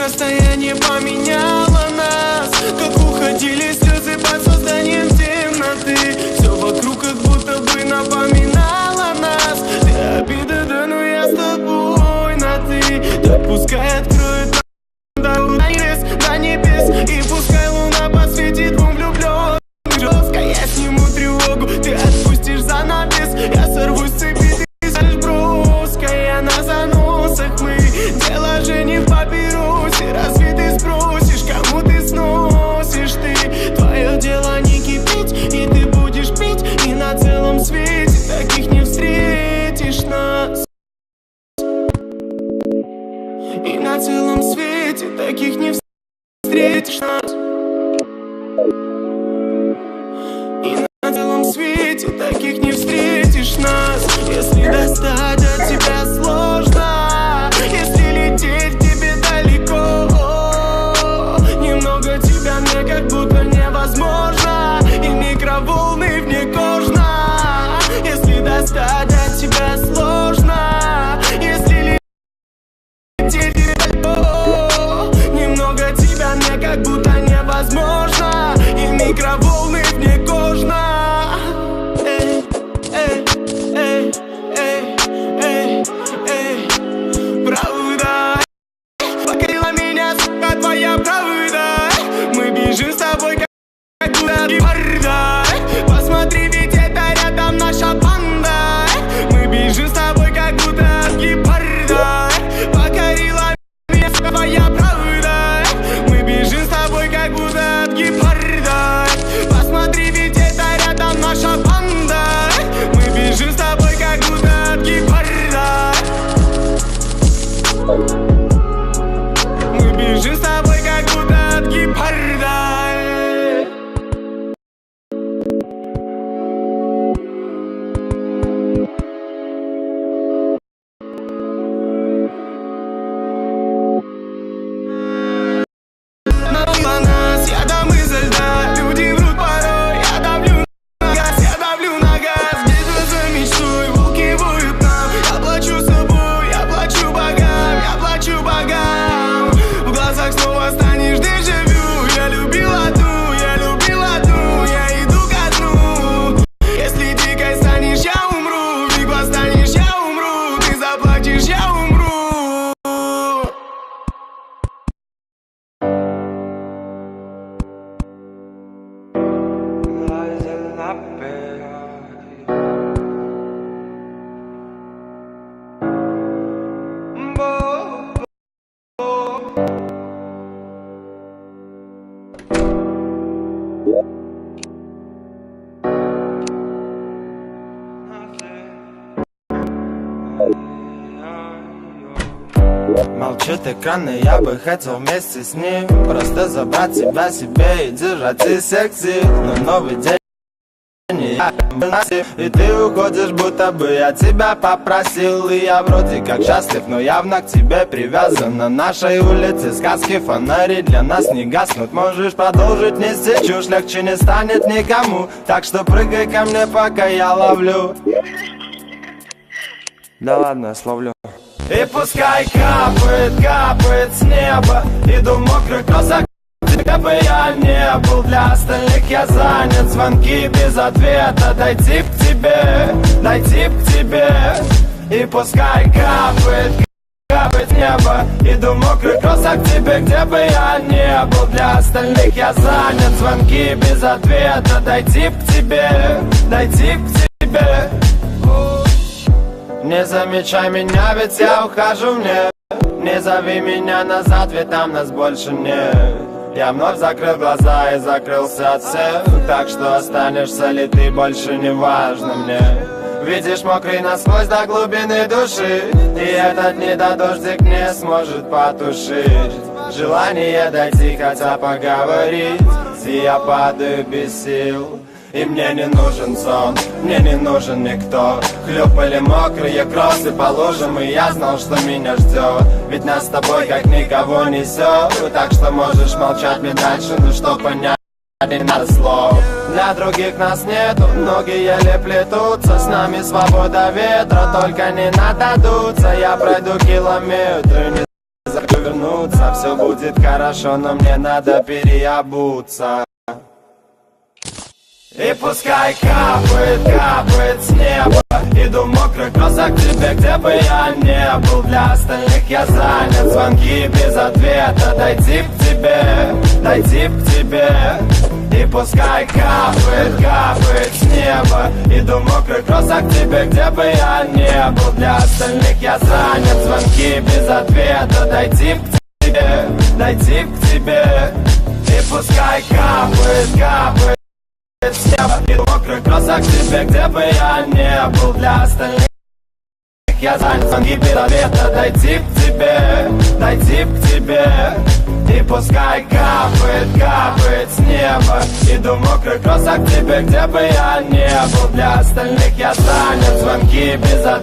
Расстояние поменяло нас, как уходили слезы под созданием темноты. Все вокруг как будто бы напоминало нас. Ты обида, да, но я с тобой на ты. Да пускай откроет нам дорогу до небес, и пускай луна посветит двум влюбленным. Жестко я сниму тревогу, ты отпустишь занавес. Я сорвусь с цепи, ты станешь броской. Я на заносах, мы дело же не в папиросе. Разве ты спросишь, кому ты сносишь ты? Твое дело не кипеть, и ты будешь пить. И на целом свете таких не встретишь нас. И на целом свете таких не встретишь нас. И на целом свете таких не встретишь нас. Если достать от тебя сложно, если лететь к тебе далеко, немного тебя мне как будто невозможно. И микроволны вне кожно. Если достать от тебя сложно, если лететь к тебе далеко, немного тебя мне как будто невозможно. И микроволны вне кожно. Правда покорила меня, сука, твоя правда. Мы бежим с тобой как будто гепарда. Посмотри, ведь это рядом наша банда. Мы бежим с тобой как будто гепарда. Покорила меня, сука, твоя правда. Мы бежим с тобой как будто гепарда. Посмотри, ведь это рядом наша банда. Мы бежим с тобой как будто гепарда. Мы бежим с тобой как будто от гепарда. Напила нас ядом изо льда. Люди врут порой, я давлю на газ, я давлю на газ. Бежу за мечтой, волки воют нам. Я плачу собой, я плачу богам, я плачу богам. В глазах снова станешь дежавю. Я любил одну, я иду ко дну. Если дикой станешь, я умру. Бигла станешь, я умру. Ты заплачешь, я умру. Молчит экран, и я бы хотел вместе с ним просто забрать тебя себе и держать из секции. Но новый день, и ты уходишь, будто бы я тебя попросил. И я вроде как счастлив, но явно к тебе привязан. На нашей улице сказки, фонари для нас не гаснут. Можешь продолжить нести чушь, легче не станет никому. Так что прыгай ко мне, пока я ловлю. Да ладно, я словлю. И пускай капает, капает с неба. Иду в мокрых кроссах, где бы я не был. Для остальных я занят, звонки без ответа. Дойти к тебе, дойти к тебе. И пускай капает, капает с неба. Иду в мокрых кроссах к тебе, где бы я не был. Для остальных я занят, звонки без ответа. Дойти к тебе, дойти к тебе. Не замечай меня, ведь я ухожу мне. Не зови меня назад, ведь там нас больше нет. Я вновь закрыл глаза и закрылся от всех. Так что останешься ли ты, больше не важно мне. Видишь, мокрый насквозь до глубины души, и этот недодождик не сможет потушить желание дойти, хотя поговорить. И я падаю без сил, и мне не нужен сон, мне не нужен никто. Хлюпали мокрые кроссы по лужам, и я знал, что меня ждет. Ведь нас с тобой как никого несет. Так что можешь молчать мне дальше, ну что понять, не надо слов. Для других нас нету, ноги еле плетутся. С нами свобода ветра, только не надо дуться. Я пройду километры, не вернуться. Все будет хорошо, но мне надо переобуться. И пускай капает, капает с неба. Иду в мокрых кроссах к тебе, где бы я не был. Для остальных я занят, звонки без ответа. Дойти к тебе, дойти к тебе. И пускай капает, капает с неба. Иду в мокрых кроссах к тебе, где бы я не был. Для остальных я занят, звонки без ответа. Дойти к тебе, дойти к тебе. И пускай капает, капает с неба. Иду в мокрых кроссах к тебе, где бы я не был. Для остальных я занят, звонки без ответа. Дойти к тебе, дойти к тебе. И пускай капает, капает с неба. Иду в мокрых кроссах к тебе, где бы я не был. Для остальных я занят, звонки без ответа.